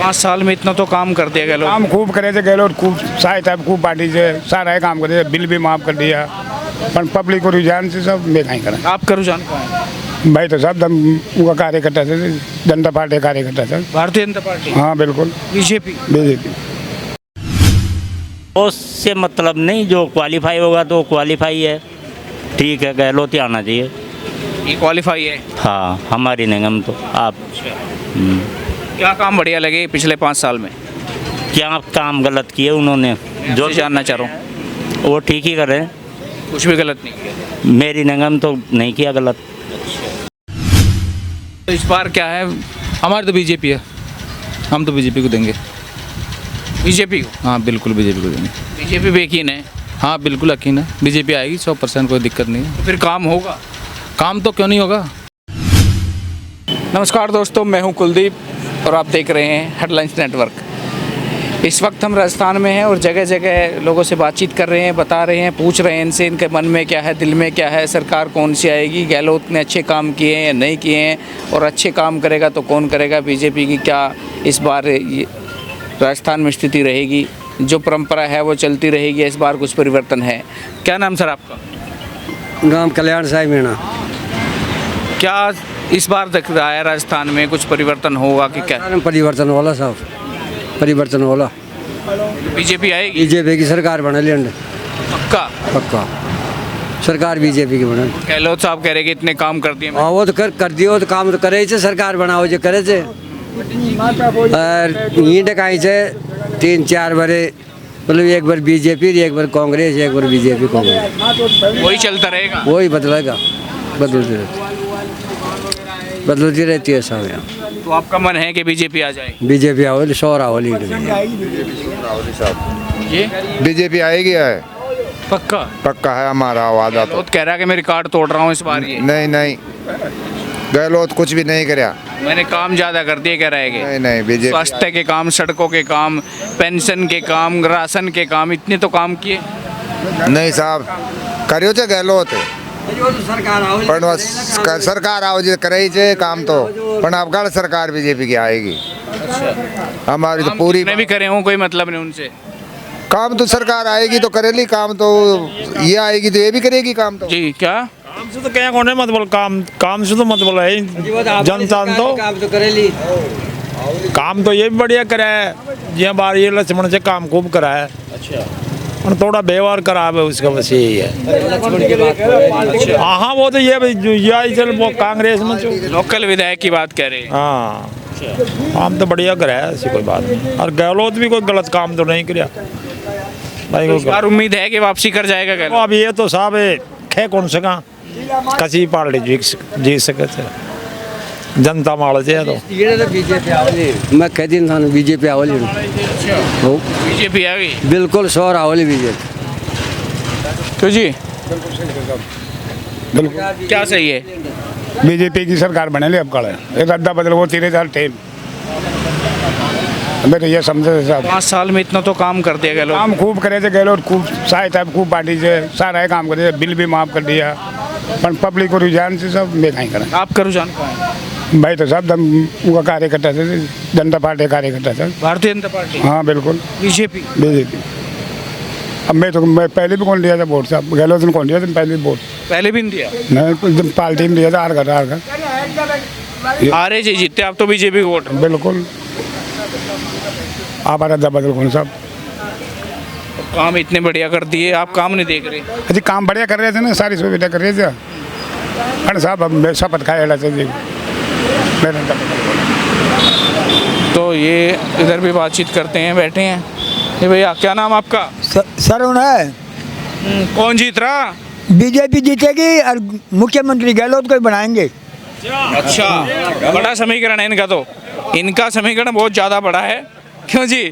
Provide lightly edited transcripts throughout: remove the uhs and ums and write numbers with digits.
5 साल में इतना तो काम कर दिया गहलोत। काम खूब करे थे गहलोत, खूब सहायता खूब बांटी से, सारा काम करे, बिल भी माफ कर दिया, पर पब्लिक को रुझान से सब बेकाई करा। आपका रुझान कहाँ है? भाई तो सब उनका कार्यकर्ता थे, जनता पार्टी कार्यकर्ता था। भारतीय जनता पार्टी? हाँ बिल्कुल। बीजेपी? बीजेपी। उससे मतलब नहीं, जो क्वालिफाई होगा तो क्वालिफाई है, ठीक है, गहलोत ही आना चाहिए। ये क्वालिफाई है? हाँ, हमारी निगम तो आप क्या काम बढ़िया लगे पिछले 5 साल में? क्या काम गलत किए उन्होंने? जो जानना चाह रहा हूँ। वो ठीक ही कर रहे हैं, कुछ भी गलत नहीं किया? मेरी निगम तो नहीं किया गलत। तो इस बार क्या है? हमारी तो बीजेपी है, हम तो बीजेपी को देंगे। बीजेपी को? हाँ बिल्कुल बीजेपी को देंगे। बीजेपी पे यकीन है? हाँ बिल्कुल यकीन है, बीजेपी आएगी 100%, कोई दिक्कत नहीं है। तो फिर काम होगा? काम तो क्यों नहीं होगा। नमस्कार दोस्तों, मैं हूं कुलदीप और आप देख रहे हैं हेडलाइंस नेटवर्क। इस वक्त हम राजस्थान में हैं और जगह जगह लोगों से बातचीत कर रहे हैं, बता रहे हैं, पूछ रहे हैं इनसे, इनके मन में क्या है, दिल में क्या है, सरकार कौन सी आएगी, गहलोत ने अच्छे काम किए हैं या नहीं किए हैं, और अच्छे काम करेगा तो कौन करेगा, बीजेपी की क्या इस बार राजस्थान में स्थिति रहेगी, जो परंपरा है वो चलती रहेगी, इस बार कुछ परिवर्तन है। क्या नाम सर आपका? नाम कल्याण साहब मीणा। क्या इस बार दिख रहा है राजस्थान में कुछ परिवर्तन होगा कि क्या? परिवर्तन वाला साहब, परिवर्तन वाला। बीजेपी आएगी? बीजेपी की सरकार बना ली, पक्का? पक्का सरकार बीजेपी की बना। गहलोत साहब कह रहे कि इतने काम कर दिए। हाँ वो तो कर दियो, तो काम तो करे थे, सरकार बनाओ जो करे थे। और ये डकाई से 3-4 बारे, मतलब एक बार बीजेपी, एक बार कांग्रेस, एक बार बीजेपी कांग्रेस, वही चलता रहेगा? वही बदलेगा, बदलती रहती है सब यहाँ। तो आपका मन है कि बीजेपी आ जाए? बीजेपी आओ, 100 आओ लीड। ये बीजेपी आएगी है, पक्का? पक्का है हमारा वादा। तो गहलोत कह रहा है कि मैं रिकॉर्ड तोड़ रहा हूँ इस बार। ये नहीं, गहलोत कुछ भी नहीं कराया। मैंने काम ज्यादा कर दिए कह रहे हैं? नहीं बीजेपी। स्वास्थ्य के काम, सड़कों के काम, पेंशन के काम, राशन के काम, इतने तो काम किए नहीं साहब, करियो थे गहलोत, पर सरकार आओ जी करे थे काम तो, पर अब गढ़ सरकार बीजेपी की आएगी। हमारी तो पूरी मैं भी करे हूँ, कोई मतलब नहीं उनसे। काम तो सरकार आएगी तो करेगी, काम तो ये आएगी तो ये भी करेगी काम तो। जी क्या? काम से तो क्या कोने मत बोल, काम से तो मत बोला है जनता तो काम तो करेली, काम तो ये भी बढ़िया करा है, ये बार ये लक्ष्मण से काम खूब करा है। अच्छा, और थोड़ा व्यवहार खराब है उसका, बस यही है। हाँ वो तो ये चल वो कांग्रेस में लोकल विधायक की बात कह रहे हैं। हाँ काम तो बढ़िया करा है, ऐसी कोई बात नहीं। और गहलोत भी कोई गलत काम तो नहीं किया भाई। इस बार उम्मीद है कि वापसी कर जाएगा गहलोत? अब ये तो साहब खे कौन सका कसी पार्टी जीत सके थे, जनता माल से तो बीजेपी आवली, मैं कहती इंसान बीजेपी आवली, बीजेपी आ गई बिल्कुल 100 आवली बीजेपी। तो जी बिल्कुल क्या सही है? बीजेपी की सरकार बने ली, अब कल एक अड्डा बदल वो 3000 टेम। मैं तो ये समझे साहब, 5 साल में इतना तो काम कर दिया गहलोत। काम खूब करे थे गहलोत, खूब सहायता खूब बांटी से, सारा काम करे, बिल भी माफ कर दिया, पर पब्लिक को रुझान से सब बेकाई करा। आपका रुझान कहाँ है? भाई तो सब उनका कार्यकर्ता थे, जनता पार्टी कार्यकर्ता था। भारतीय जनता पार्टी? हाँ बिल्कुल। बीजेपी? बीजेपी। अब मैं पहले भी कौन दिया था वोट साहब, गहलोत ने कौन दिया था पहले वोट? पहले भी नहीं दिया? नहीं, पार्टी में दिया था, हार का। हारे जी जीते, आप तो बीजेपी को वोट? बिल्कुल। आप अड्डा बदल कौन साहब, काम इतने बढ़िया कर दिए, आप काम नहीं देख रहे? अजी काम बढ़िया कर रहे थे ना, सारी सुविधा कर रहे थे। अरे साहब अब शपथ खाए जी। तो ये इधर भी बातचीत करते हैं, बैठे हैं। ये भैया क्या नाम आपका? सरुण है। कौन जीत रहा? बीजेपी जीतेगी और मुख्यमंत्री गहलोत को ही बनाएंगे। अच्छा, बड़ा समीकरण है इनका, तो इनका समीकरण बहुत ज़्यादा बड़ा है। क्यों जी?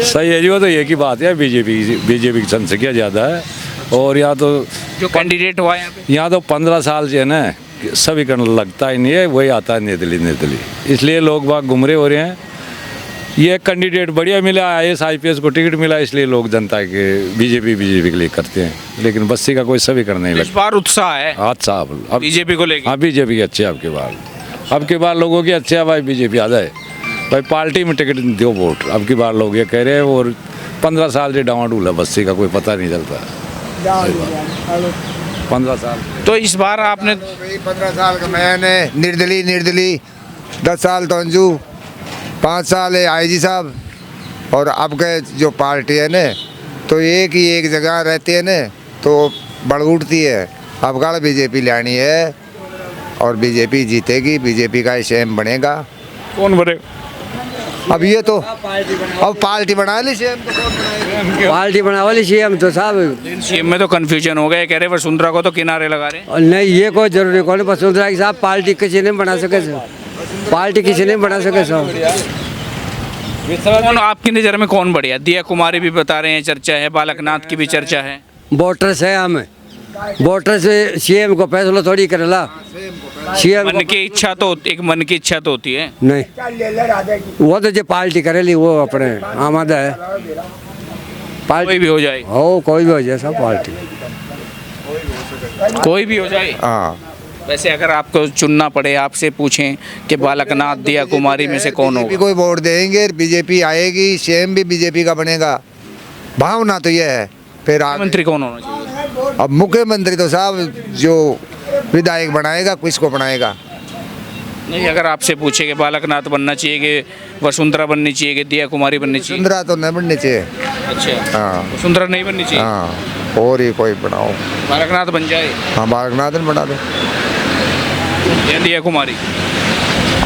सही है जी, वो तो एक ही बात है, बीजेपी की जनसंख्या ज़्यादा है, और यहाँ तो जो कैंडिडेट हुआ यहाँ तो 15 साल से है ना, सभी करने लगता ही नहीं है, वही आता है निर्दलीय, इसलिए लोग बाग गुमरे हो रहे हैं। ये कैंडिडेट बढ़िया मिला, IAS IPS को टिकट मिला, इसलिए लोग जनता के बीजेपी के लिए करते हैं, लेकिन बस्ती का कोई सभी नहीं इस बार उत्साह है? हाँ साहब, अब बीजेपी को लेकर? हाँ बीजेपी अच्छे, अब के बार लोगों की अच्छे है भाई, बीजेपी आ जाए। भाई पार्टी में टिकट दो वोट। अब की बार लोग ये कह रहे हैं, और 15 साल से डावाडूल है बस्सी का, कोई पता नहीं चलता। 15 साल तो इस बार आपने 15 साल का मैंने निर्दली 10 साल तो अंजू, 5 साल है IG साहब, और अब के जो पार्टी है न तो एक ही एक जगह रहती है न तो बढ़ उठती है। अब का BJP लानी है और BJP जीतेगी, BJP का CM बनेगा। कौन बने? अब ये तो अब पार्टी बना ली CM तो कौन बनाएगा? पार्टी बना वाली CM तो साहब CM में तो कन्फ्यूजन हो गया, कह रहे वसुंधरा को तो किनारे लगा रहे हैं। और नहीं, ये कोई जरूरी कौन है वसुंधरा की साहब, पार्टी किसी ने बना सके सर, पार्टी किसी ने बना सके सर। कौन आपकी नज़र में कौन बढ़िया? दिया कुमारी भी बता रहे हैं, चर्चा है, बालकनाथ की भी चर्चा है। वोटर्स है, हम वोटर से CM को फैसला थोड़ी करेला। CM मन की इच्छा तो एक मन की इच्छा तो होती है। नहीं, वो तो जो पार्टी करेली वो अपने आमादा है। कोई भी हो जाए, हो कोई भी हो जाए सब, पार्टी कोई भी हो जाए। हाँ, वैसे अगर आपको चुनना पड़े, आपसे पूछें कि बालकनाथ दिया कुमारी में से कौन BJP होगा? कोई वोट देंगे, BJP आएगी, CM भी BJP का बनेगा। भावना तो यह है। फिर मुख्यमंत्री कौन होना चाहिए? अब मुख्यमंत्री तो साहब जो विधायक बनाएगा, किसको बनाएगा? नहीं, अगर आपसे पूछे कि बालकनाथ बनना चाहिए कि वसुंधरा बननी चाहिए कि दिया कुमारी बननी चाहिए? वसुंधरा तो नहीं बननी चाहिए। अच्छा, हाँ वसुंधरा नहीं बननी चाहिए। हाँ, और ही कोई बनाओ। बालकनाथ बन जाए हाँ, बालकनाथन बना दो, या दिया कुमारी?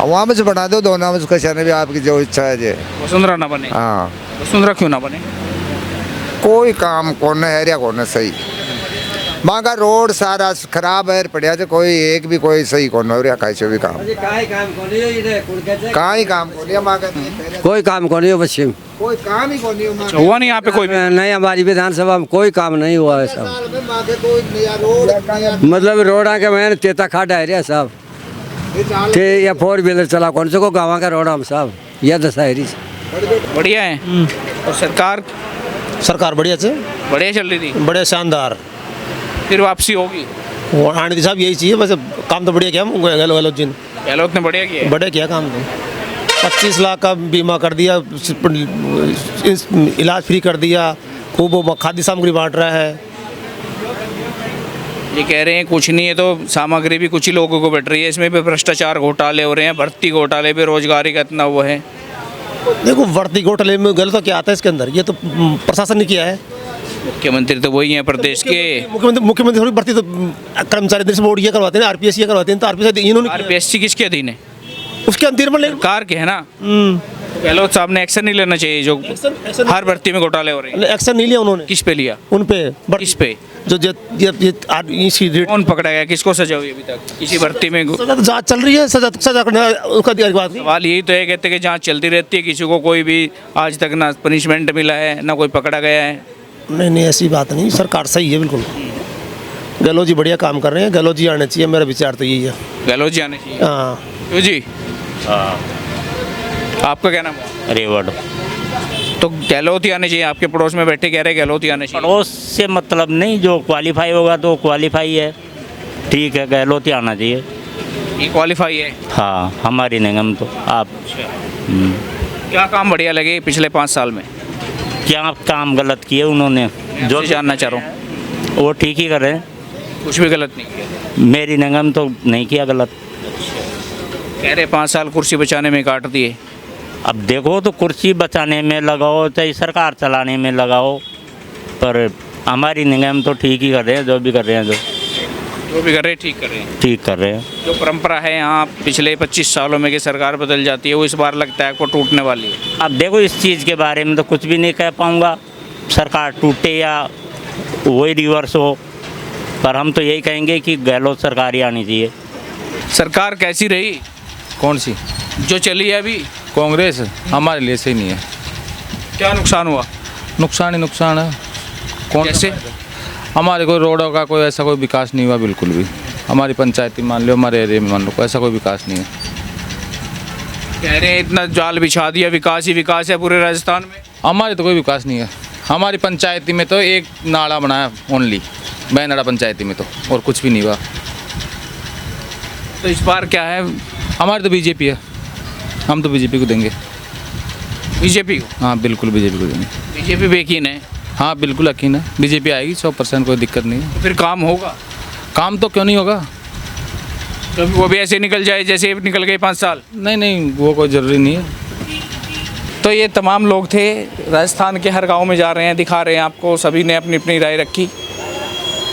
वहाँ में से बना दो, दोनों में से कैसे भी आपकी जो इच्छा है जे। वसुंधरा ना बने? हाँ, वसुंधरा क्यों ना बने? कोई काम कौन है या कौन है सही। वहाँ का रोड सारा खराब है पड़िया, तो कोई एक भी कोई सही कौन हो रहा, कैसे भी काम कहाँ ही काम कौन है वहाँ का? कोई काम कौन है पश्चिम, कोई काम ही कौन है वहाँ अच्छा, हुआ नहीं यहाँ पे कोई भी? नहीं, हमारी विधानसभा में कोई काम नहीं हुआ है साहब। साल में वहाँ के कोई नया रोड, नया मतलब रोड के मैंने तेता खाट है रे साहब, ते या 4 व्हीलर चला कौन से को गाँव का रोड हम साहब, यह दशहरी बढ़िया है। और सरकार बढ़िया से बढ़िया चल रही थी, बड़े शानदार। फिर वापसी होगी? और आनंद साहब यही चाहिए बस, काम तो बढ़िया किया गहलोत जी ने, गहलोत ने बढ़िया किया है। बढ़िया किया काम तो। 25 लाख का बीमा कर दिया, इलाज फ्री कर दिया, खूब वो खाद्य सामग्री बांट रहा है। ये कह रहे हैं कुछ नहीं है तो सामग्री भी कुछ ही लोगों को बैठ रही है, इसमें भी भ्रष्टाचार घोटाले हो रहे हैं, भर्ती घोटाले, बेरोजगारी का इतना वो है। देखो भर्ती घोटाले में गलत तो क्या आता है इसके अंदर, ये तो प्रशासन ने किया है। मुख्यमंत्री तो वही हैं प्रदेश के। मुख्यमंत्री थोड़ी भर्ती तो कर्मचारी दृष्टि बोर्ड ये करवाते हैं, RPS ये करवाते हैं, तो RPS इन्होंने RPSC किसके अधीन है? उसके अंदर में सरकार के है ना। गहलोत साहब ने एक्शन नहीं लेना चाहिए, जो हर भर्ती में घोटाले हो रहे हैं। एक्शन नहीं लिया उन्होंने। किस पे लिया? उन पे किस पे? जो कौन पकड़ा गया, किसको सजा हुई अभी तक किसी भर्ती में? जांच चल रही है, सजा करना उसका बात नहीं। सवाल यही तो है, कहते कि जांच चलती रहती है, किसी को कोई भी आज तक ना पनिशमेंट मिला है ना कोई पकड़ा गया है। नहीं, ऐसी बात नहीं, सरकार सही है बिल्कुल। गहलोत जी बढ़िया काम कर रहे हैं, गहलोत जी आने चाहिए, मेरा विचार तो यही है। गहलोत जी आने चाहिए। हाँ क्यों जी? आपका क्या नाम है? रेवड़। तो गहलोत ही आने चाहिए, आपके पड़ोस में बैठे कह रहे गहलोत ही आने चाहिए। पड़ोस से मतलब नहीं, जो क्वालिफाई होगा तो क्वालिफाई है, ठीक है, गहलोत ही आना चाहिए। ये क्वालिफाई है? हाँ, हमारी निगम तो आप क्या काम बढ़िया लगे पिछले 5 साल में? क्या काम गलत किए उन्होंने, जो जानना चाह रहा हूँ। वो ठीक ही कर रहे हैं, कुछ भी गलत नहीं किया। मेरी निगम तो नहीं किया गलत। कह रहे 5 साल कुर्सी बचाने में काट दिए। अब देखो, तो कुर्सी बचाने में लगाओ चाहे सरकार चलाने में लगाओ, पर हमारी निगम तो ठीक ही कर रहे हैं, जो भी कर रहे हैं, जो भी कर रहे हैं ठीक कर रहे हैं। ठीक कर रहे हैं। जो परंपरा है यहाँ पिछले 25 सालों में कि सरकार बदल जाती है, वो इस बार लगता है आपको टूटने वाली है। अब देखो, इस चीज़ के बारे में तो कुछ भी नहीं कह पाऊँगा, सरकार टूटे या वही रिवर्स हो, पर हम तो यही कहेंगे कि गहलोत सरकार ही आनी चाहिए। सरकार कैसी रही? कौन सी? जो चली है अभी कांग्रेस हमारे लिए सही नहीं है। क्या नुकसान हुआ? नुकसान ही नुकसान है। कौन कैसे? हमारे कोई रोडों का कोई ऐसा कोई विकास नहीं हुआ बिल्कुल भी। हमारी पंचायती मान लो, हमारे एरिया में मान लो, ऐसा कोई विकास नहीं है। कह रहे हैं इतना जाल बिछा दिया, विकास ही विकास है पूरे राजस्थान में। हमारे तो कोई विकास नहीं है। हमारी पंचायती में तो एक नाला बनाया ओनली, बैनाड़ा पंचायती में तो, और कुछ भी नहीं हुआ। तो इस बार क्या है? हमारी तो BJP है। हम तो बीजेपी को देंगे। बीजेपी को? हाँ बिल्कुल बीजेपी को देंगे। बीजेपी पे यकीन है? हाँ बिल्कुल यकीन है, बीजेपी आएगी 100%, कोई दिक्कत नहीं है। तो फिर काम होगा? काम तो क्यों नहीं होगा। तो वो भी ऐसे निकल जाए जैसे निकल गए 5 साल? नहीं नहीं, वो कोई ज़रूरी नहीं है। तो ये तमाम लोग थे, राजस्थान के हर गांव में जा रहे हैं, दिखा रहे हैं आपको, सभी ने अपनी अपनी राय रखी।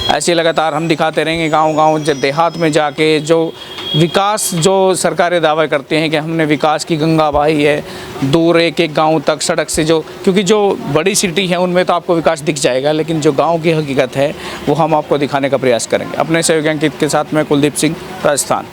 ऐसे लगातार हम दिखाते रहेंगे गांव-गांव, देहात में जाके जो विकास जो सरकारें दावा करते हैं कि हमने विकास की गंगा बहाई है, दूर एक एक गांव तक सड़क से, जो क्योंकि जो बड़ी सिटी है उनमें तो आपको विकास दिख जाएगा, लेकिन जो गांव की हकीकत है वो हम आपको दिखाने का प्रयास करेंगे। अपने सहयोगी अंकित के साथ मैं कुलदीप सिंह, राजस्थान।